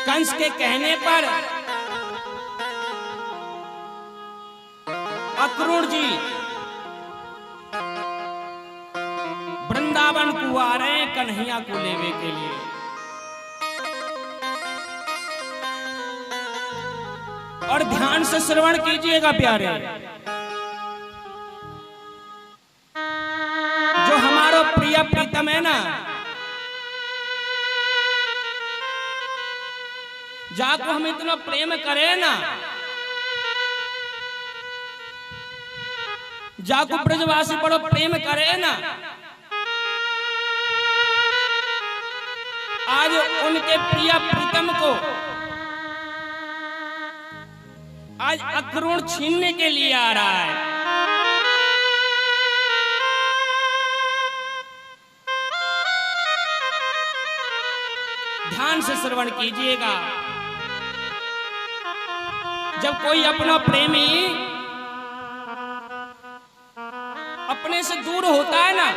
कंस के कहने पर अक्रूर जी वृंदावन को आ रहे हैं कन्हैया को लेवे के लिए। और ध्यान से श्रवण कीजिएगा प्यारे, जो हमारा प्रिय प्रीतम है ना, जाको हम इतना प्रेम करें ना, जाको ब्रजवासी बड़ो प्रेम करे ना, आज उनके प्रिय प्रीतम को आज अक्रूर छीनने के लिए आ रहा है। ध्यान से श्रवण कीजिएगा। जब कोई अपना प्रेमी अपने से दूर होता है ना,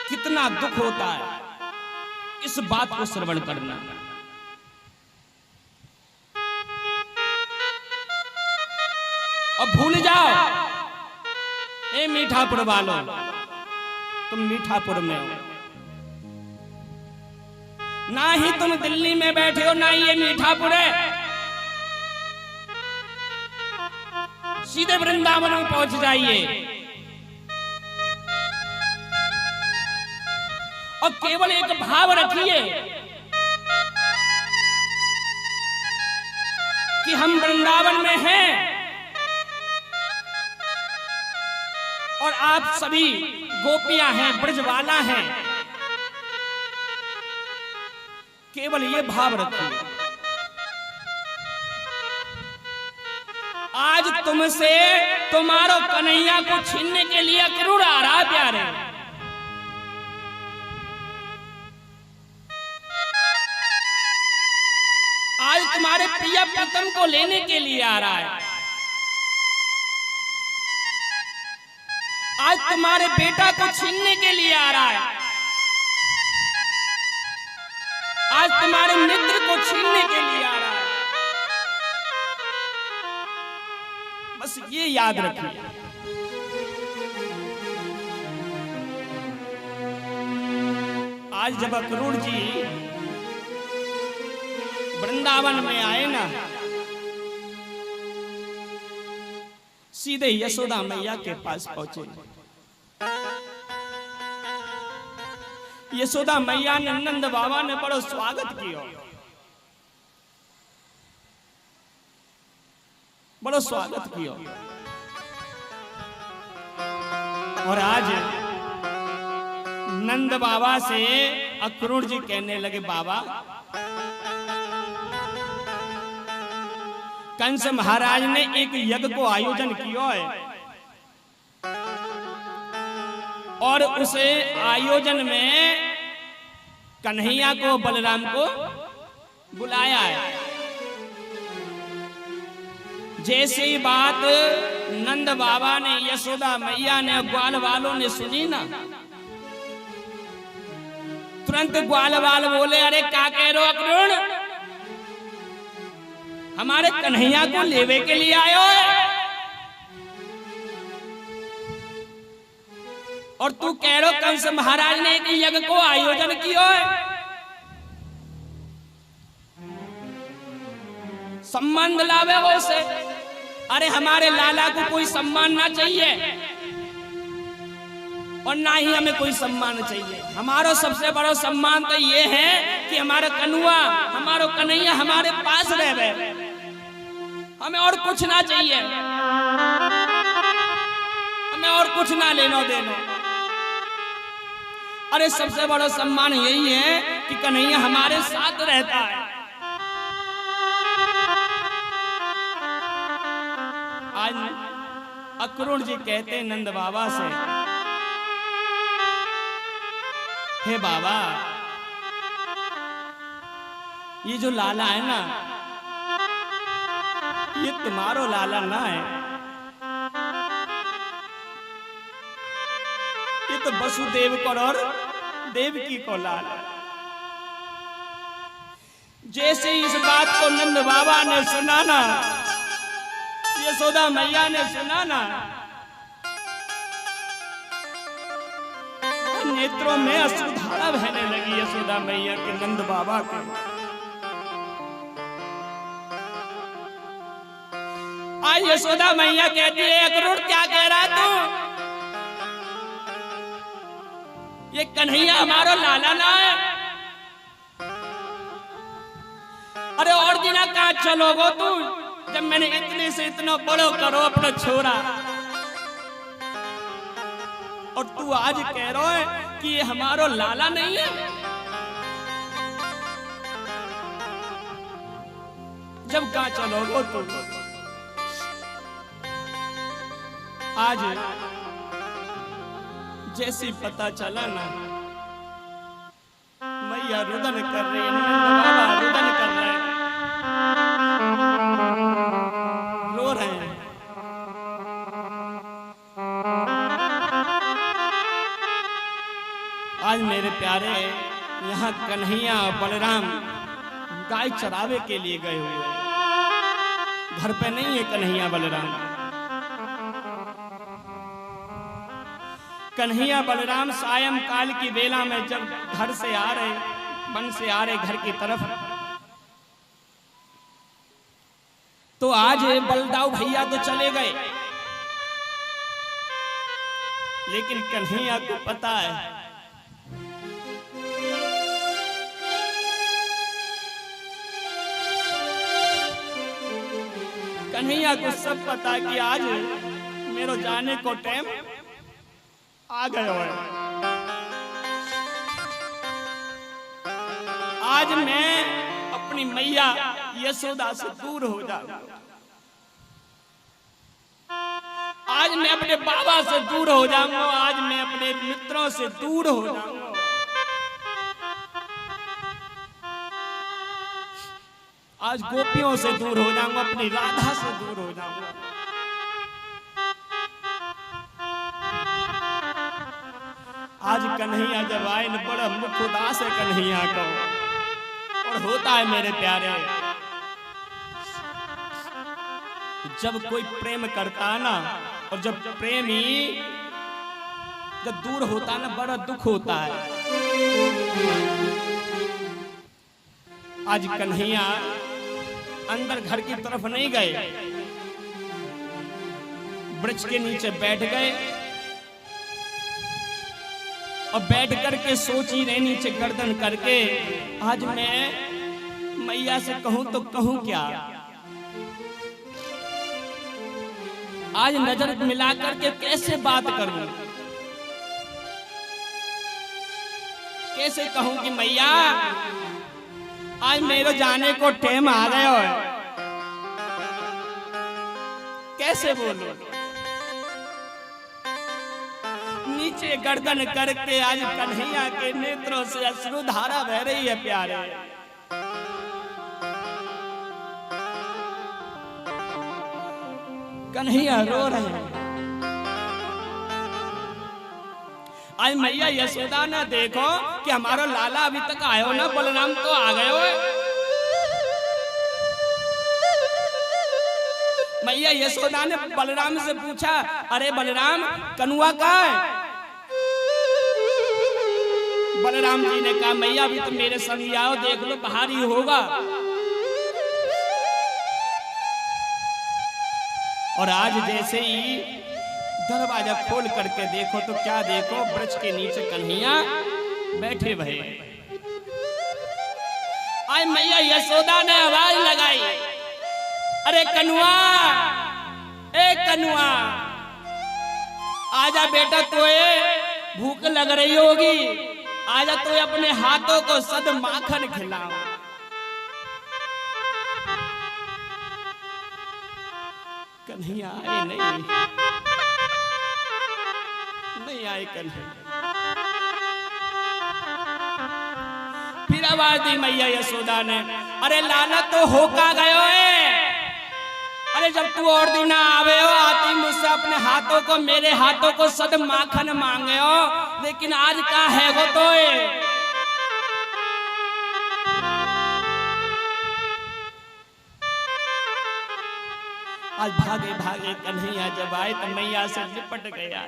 कितना दुख होता है, इस बात को श्रवण करना। अब भूल जाओ, ए मीठापुर वालों, तुम मीठापुर में हो, ना ही तुम दिल्ली में बैठे हो, ना ही ये मीठापुर है। सीधे वृंदावन में पहुंच जाइए और केवल एक भाव रखिए कि हम वृंदावन में हैं और आप सभी गोपियां हैं, ब्रजवाला हैं। केवल ये भाव रखिए। आज तुमसे तुम्हारो कन्हैया को छीनने के लिए अक्रूर आ रहा प्यारे। आज तुम्हारे प्रिय प्रीतम को लेने के लिए आ रहा है। आज तुम्हारे बेटा को छीनने के लिए आ रहा है। आज तुम्हारे मित्र को छीनने के लिए आ रहा है। बस ये याद रखिए। आज जब अक्रूर जी वृंदावन में आए ना, सीधे यशोदा मैया के पास पहुंचे। यशोदा मैया ने नंद बाबा ने बड़ा स्वागत किया, बड़ा स्वागत किया। और आज नंद बाबा से अक्रूर जी कहने लगे, बाबा कंस महाराज ने एक यज्ञ को आयोजन किया है और उसे आयोजन में कन्हैया को, बलराम को बुलाया है। जैसे ही बात नंद बाबा ने, यशोदा मैया ने, ग्वाल वालों ने सुनी ना, तुरंत ग्वाल वाल बोले, अरे क्या कह रहे हो अक्रूर, हमारे कन्हैया को लेवे के लिए आयो है और तू कह रहे हो कंस महाराज ने एक यज्ञ को आयोजन किया है। सम्मान लावे वो से। अरे हमारे लाला को कोई सम्मान ना चाहिए और ना ही हमें कोई सम्मान चाहिए। हमारा सबसे बड़ा सम्मान तो ये है कि हमारा कन्हुआ, हमारा कन्हैया हमारे पास रहे, हमें और कुछ ना चाहिए, हमें और कुछ ना लेना देना। अरे सबसे बड़ा सम्मान यही है कि कन्हैया हमारे साथ रहता है। आज अक्रूर जी कहते हैं नंद बाबा से, हे बाबा, ये जो लाला है ना, ये तुम्हारो लाला ना है, ये तो वसुदेव को और देवकी को लाला। जैसे इस बात को नंद बाबा ने सुना ना, यशोदा मैया ने सुना ना, नेत्रों में अश्रुधारा बहने लगी यशोदा मैया के, नंद बाबा के। आज यशोदा मैया कहती है, अक्रूर क्या कह रहा तू? ये कन्हैया हमारो लाला ना है? अरे और दिना कहाँ चलोगो तू, जब मैंने इतने से इतना बड़ो करो अपना छोरा, और तू आज कह रहा है कि ये हमारो लाला नहीं है? जब कहाँ चलोगो तू? आज जैसी पता चला ना, मैया रुदन कर रही है, बाबा रुदन कर रहे हैं, रो रहे हैं। आज मेरे प्यारे यहाँ कन्हैया और बलराम गाय चरावे के लिए गए हुए हैं, घर पे नहीं है कन्हैया बलराम। कन्हैया बलराम सायं काल की बेला में जब घर से आ रहे, वन से आ रहे घर की तरफ, तो आज बलदाऊ भैया तो चले गए, लेकिन कन्हैया को पता है, कन्हैया को सब पता कि आज मेरो जाने को टाइम आ गया है। आज मैं अपनी मैया यशोदा से दूर हो जाऊंगा, आज मैं अपने बाबा से दूर हो जाऊंगा, आज मैं अपने मित्रों से दूर हो जाऊंगा, आज गोपियों से दूर हो जाऊंगा, अपनी राधा से दूर हो जाऊंगा। आज कन्हैया जब आए न, बड़ा मुख उदास है कन्हैया को, और होता है मेरे प्यारे, जब कोई प्रेम करता है ना, और जब प्रेमी जब दूर होता है ना, बड़ा दुख होता है। आज कन्हैया अंदर घर की तरफ नहीं गए, वृक्ष के नीचे बैठ गए, और बैठ करके सोची रहे नीचे गर्दन करके, आज मैं मैया से कहूं तो कहूं क्या? आज नजर मिला करके कैसे बात करूं, कैसे कहूं कि मैया आज मेरे जाने को टाइम आ गया है, कैसे बोलूं? नीचे गर्दन करके आज कन्हैया के नेत्रों से अश्रुधारा बह रही है प्यारे। कन्हैया रो रहे हैं। आज मैया यशोदा ने देखो कि हमारा लाला अभी तक आयो ना, बलराम तो आ गए हो। मैया यशोदा ने बलराम से पूछा, अरे बलराम कनुआ कहाँ है? बलराम जी ने कहा, मैया अभी तो मेरे संग आओ, देख लो बाहर ही होगा। और आज जैसे ही दरवाजा खोल करके देखो तो क्या देखो, वृक्ष के नीचे कन्हैया बैठे भये। आज मैया यशोदा ने आवाज लगाई, अरे कनुआ, ए कनुआ, आजा बेटा, तोए भूख लग रही होगी, आजा तो अपने हाथों को सद माखन खिलाओ। कन्हैया आए नहीं आए कन्हैया। फिर आवाज दी मैया यशोदा ने, अरे लाला तो होका गयो है, अरे जब तू और दिन आवे हो, आती मुझसे अपने हाथों को, मेरे हाथों को सद माखन मांगे हो, लेकिन आज का है वो तो आज भागे भागे कन्हैया जब आए तो मैया से लिपट गया।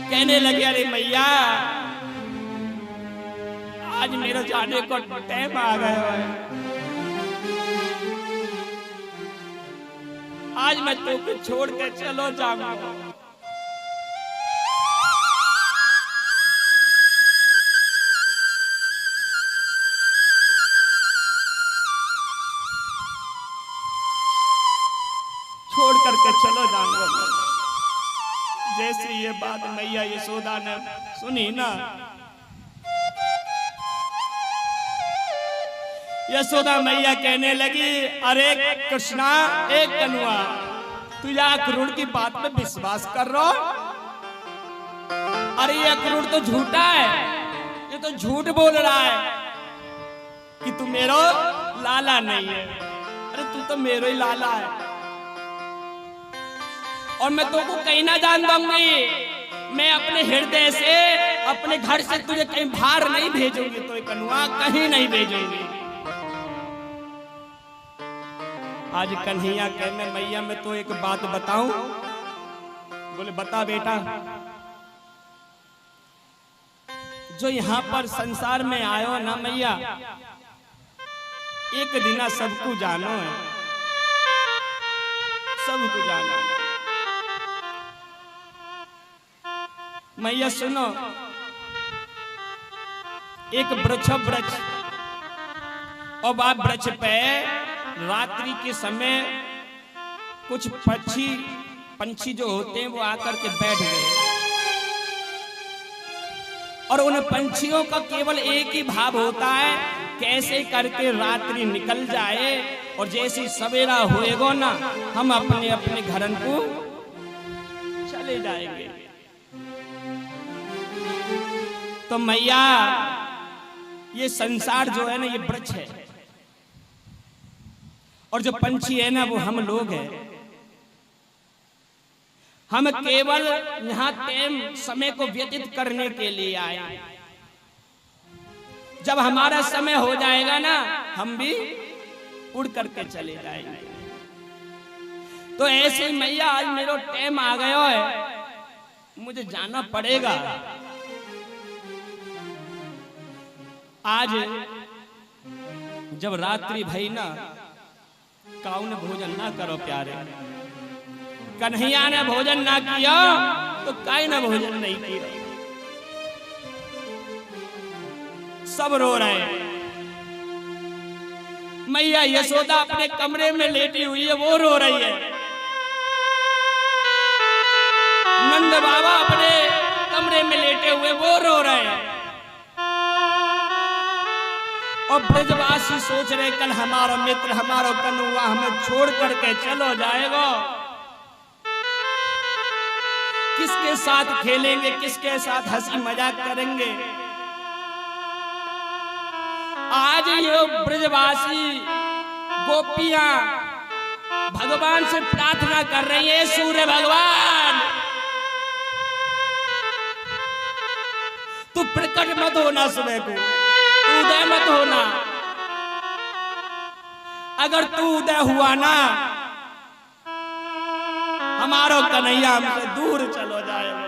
कहने लगे अरे मैया आज मेरे जाने को टाइम आ गया है, आज मैं तुमको छोड़ के चलो जाऊंगा। छोड़ करके चलो जाऊंगा। जैसे ये बात मैया यशोदा ने सुनी ना, यशोदा मैया कहने लगी अरे कृष्णा एक कनुआ तू या अक्रूर की बात में विश्वास कर रहा? अरे ये अक्रूर तो झूठा है, ये तो झूठ बोल रहा है कि तू मेरा लाला नहीं है। अरे तू तो मेरा ही लाला है और मैं तुमको कहीं ना जान दूंगी। मैं अपने हृदय से अपने घर से तुझे कहीं बाहर नहीं भेजूंगी, तो कनुआ कहीं नहीं भेजूंगी। आज कन्हैया कहने मैया मैं तो एक बात बताऊं? बोले बता बेटा। जो यहाँ पर संसार में आयो ना मैया, एक दिन सबको जानो है, सबको जानो। मैया सुनो, एक वृक्ष और आप वृक्ष पे रात्रि के समय कुछ पंछी जो होते हैं वो आकर के बैठ गए और उन पंछियों का केवल एक ही भाव होता है कैसे करके रात्रि निकल जाए और जैसे सवेरा होएगा ना हम अपने अपने घरन को चले जाएंगे। तो मैया ये संसार जो है ना ये वृक्ष है और जो पंछी है ना वो हम लोग हैं। हम केवल यहाँ टाइम समय को व्यतीत करने के लिए आए। जब हमारा समय हो जाएगा ना हम भी उड़ करके चले जाएंगे। तो ऐसे ही मैया आज मेरा टाइम आ गया है, मुझे जाना पड़ेगा। आज जब रात्रि भई ना काउन भोजन ना करो प्यारे। कन्हैया ने भोजन ना किया तो काई ना भोजन नहीं किया। सब रो रहे हैं। मैया यशोदा अपने कमरे में लेटी हुई है, वो रो रही है। नंद बाबा अपने कमरे में लेटे हुए वो रो रहे हैं और ब्रजवासी सोच रहे कल हमारा मित्र हमारा कन्हुआ हमें छोड़ करके चलो जाएगा। किसके साथ खेलेंगे, किसके साथ हंसी मजाक करेंगे। आज ये ब्रजवासी गोपियां भगवान से प्रार्थना कर रही है, सूर्य भगवान तू प्रकट मत होना, सुबह को उदय मत होना। अगर तू उदय हुआ ना हमारो कन्हैया हमसे दूर चलो जाएगा,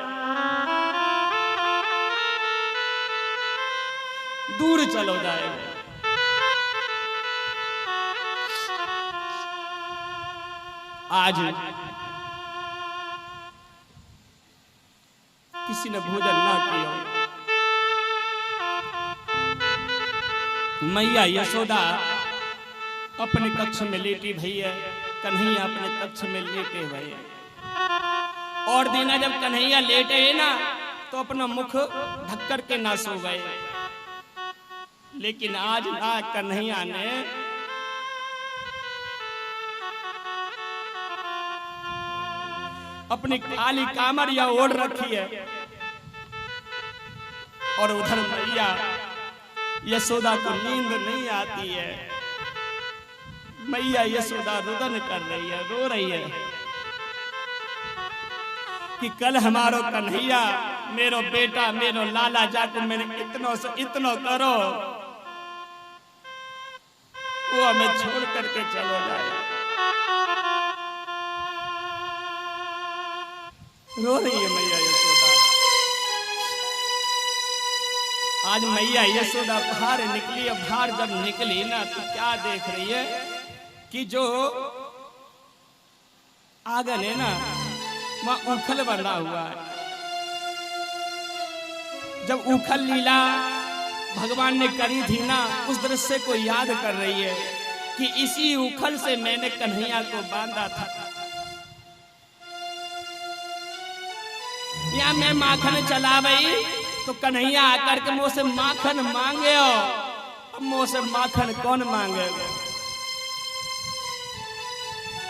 दूर चलो जाएगा। आज किसी ने भोजन ना किया। मैया यशोदा अपने कक्ष में लेटी भई है, कन्हैया अपने कक्ष में लेटे हुए हैं। और दिन जब कन्हैया लेटे है ना तो अपना मुख ढक कर के ना सो गए। लेकिन आज ना कन्हैया ने अपनी काली कामरिया ओढ़ रखी है और उधर मैया यशोदा को नींद नहीं आती है। मैया यशोदा रुदन कर रही है, रो रही है कि कल हमारो कन्हैया मेरो बेटा मेरो लाला जाकर मैंने इतनो से इतनो करो वो हमें छोड़ करके चले जाए। रो रही है मैया यशोदा। आज मैया यशोदा बाहर निकली। अब बाहर जब निकली ना तो क्या देख रही है कि जो आंगन है ना वहां उखल बंधा हुआ है। जब उखल लीला भगवान ने करी थी ना, उस दृश्य को याद कर रही है कि इसी उखल से मैंने कन्हैया को बांधा था। या मैं माखन चला गई तो कन्हैया आकर के मुंह से माखन मांगे हो। अब मुंह से माखन कौन मांगेगा?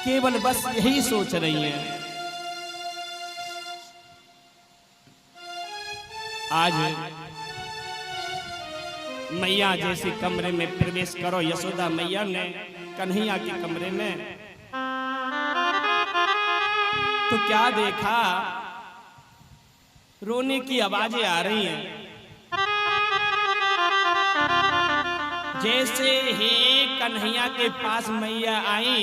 केवल बस यही सोच रही है। आज मैया जैसे कमरे में प्रवेश करो, यशोदा मैया ने कन्हैया के कमरे में तो क्या देखा? रोने की आवाजें आ रही हैं। जैसे ही कन्हैया के पास मैया आई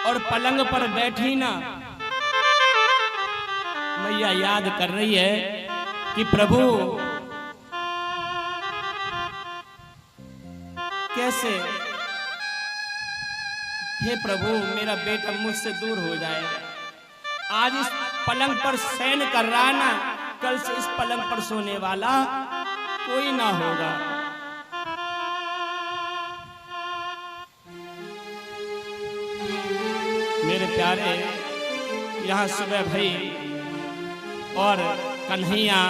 और पलंग पर बैठी ना, मैया याद कर रही है कि प्रभु कैसे, हे प्रभु मेरा बेटा मुझसे दूर हो जाएगा। आज इस पलंग पर शयन कर रहा है ना, कल से इस पलंग पर सोने वाला कोई ना होगा। मेरे प्यारे, यहाँ सुबह भाई और कन्हैया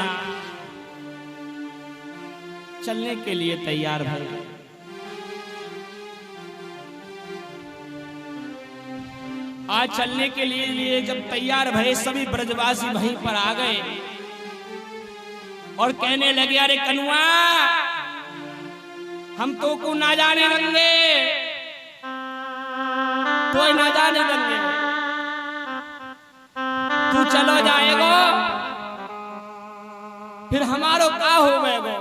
चलने के लिए तैयार भई। आज चलने के लिए जब तैयार भये, सभी ब्रजवासी वहीं पर आ गए और कहने लगे, अरे कनुआ हम तो को ना जाने देंगे, कोई ना जाने देंगे, तू चलो जाएगो फिर हमारो का हो गएगो।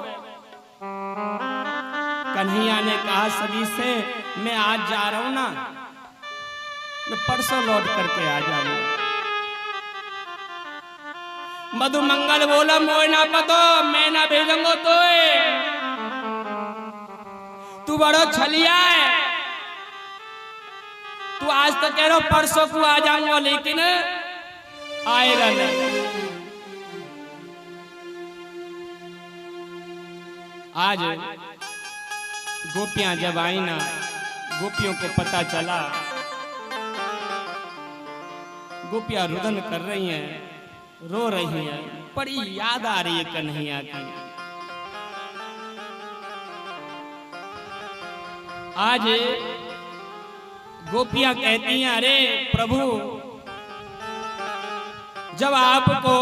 कन्हैया ने कहा सभी से, मैं आज जा रहा हूं ना, मैं परसों लौट करके आ जाऊंगा। मधुमंगल बोला, मोय ना पतो, मैं ना भेजूंगा तो तू बड़ो छलिया है। तू आज तो कह रहा परसों को आ जाऊंगा, लेकिन आएगा नहीं। आज गोपियां जब आई ना, गोपियों को पता चला, गोपियां रुदन कर रही हैं, रो रही हैं, बड़ी याद आ रही है कन्हैया की। आज गोपियां कहती हैं, अरे प्रभु जब आपको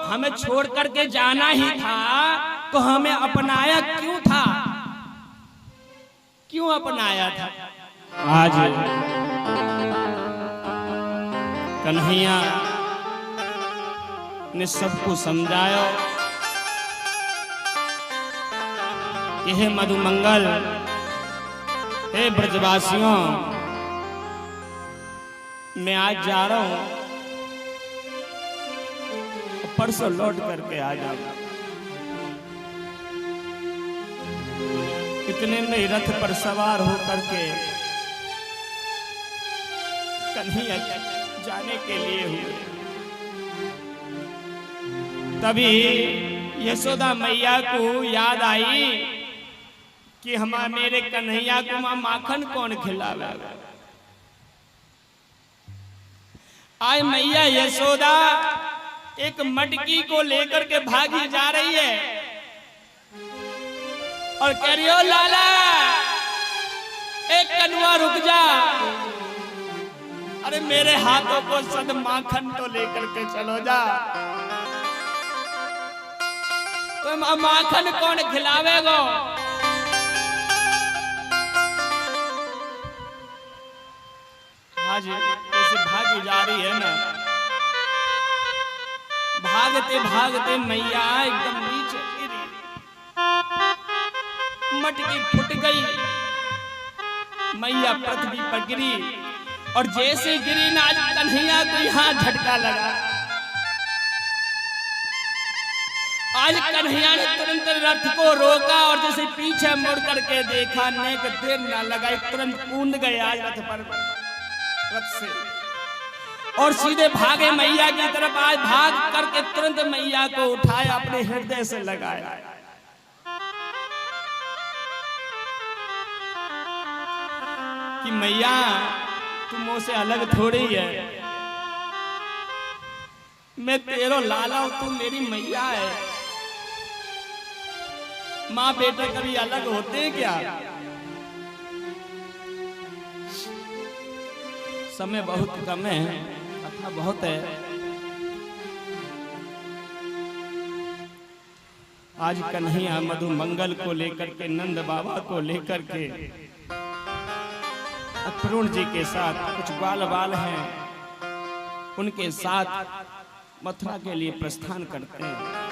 हमें छोड़ करके जाना ही था तो हमें अपनाया क्यों था? क्यों अपनाया था? आज कन्हैया ने सबको समझाया कि हे मधुमंगल, हे ब्रजवासियों, मैं आज जा रहा हूं, परसों लौट करके आ जाऊंगा। इतने में रथ पर सवार होकर के कन्हैया जाने के लिए हुए। तभी यशोदा मैया को याद आई कि मेरे कन्हैया को माखन कौन खिलावेगा। आज मैया यशोदा एक मटकी को लेकर के भागी जा रही है और कह रही हो, लाला एक कनुआ रुक जा, अरे मेरे हाथों को सद माखन तो लेकर के चलो जा। तो माखन कौन खिलावेगो? आज ऐसे भागी जा रही है ना, भागते भागते मैया एकदम नीचे गिरी। मटकी फूट गई, मैया पृथ्वी पर गिरी और जैसे गिरी ना कन्हैया को यहाँ झटका लगा। आज कन्हैया ने तुरंत रथ को रोका और जैसे पीछे मुड़ करके देखा, नेक देर ना लगाई, तुरंत कूद गए आज रथ से और सीधे भागे मैया की तरफ। आज भाग करके तुरंत मैया को उठाया, अपने हृदय से लगाया। कि मैया तुम मुझसे अलग थोड़ी है, मैं तेरो लाला हूं, तू मेरी मैया है। माँ बेटा कभी अलग होते हैं क्या? समय बहुत कम है, कथा बहुत है। आज कन्हैया मधु मंगल को लेकर के, नंद बाबा को लेकर के, अरुण जी के साथ कुछ बाल बाल हैं, उनके साथ मथुरा के लिए प्रस्थान करते हैं।